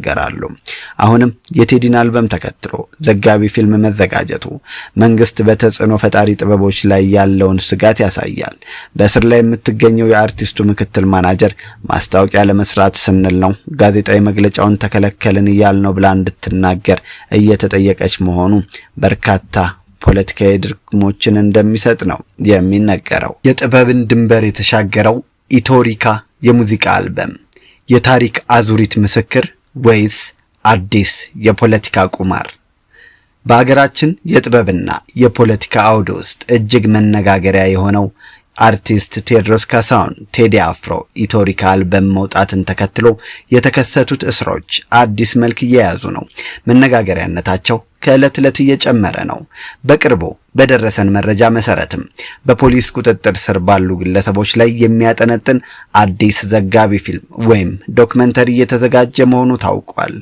ይናገራሉ። አሁንም የቴዲን አልበም ተከትሎ ዘጋቢ ፊልም መዘጋጀቱ መንግስት በተጽዕኖ ፈጣሪ ጥበቦች ላይ ያለውን ስጋት ያሳያል። በእስር ላይ የምትገኘው የአርቲስቱ ምክትል ማናጀር ማስታወቂያ ለመስራት ስንል ነው ጋዜጣዊ መግለጫውን ተከለከልን ያልነው ብላ እንድትናገር እየተጠየቀች መሆኑ በርካታ ፖለቲካዊ ድርግሞችን እንደሚሰጥ ነው የሚነገረው። የጥበብን ድንበር የተሻገረው ኢትዮሪካ የሙዚቃ አልበም የታሪክ አዙሪት ምስክር ወይስ አዲስ የፖለቲካ ቁማር? በአገራችን የጥበብና የፖለቲካ አውድ ውስጥ እጅግ መነጋገሪያ የሆነው አርቲስት ቴዎድሮስ ካሳሁን ቴዲ አፍሮ ኢትዮሪካ አልበም መውጣትን ተከትሎ የተከሰቱት እስሮች አዲስ መልክ እየያዙ ነው። መነጋገሪያነታቸው ከዕለት ዕለት እየጨመረ ነው። በቅርቡ በደረሰን መረጃ መሰረትም በፖሊስ ቁጥጥር ስር ባሉ ግለሰቦች ላይ የሚያጠነጥን አዲስ ዘጋቢ ፊልም ወይም ዶክመንተሪ እየተዘጋጀ መሆኑ ታውቋል።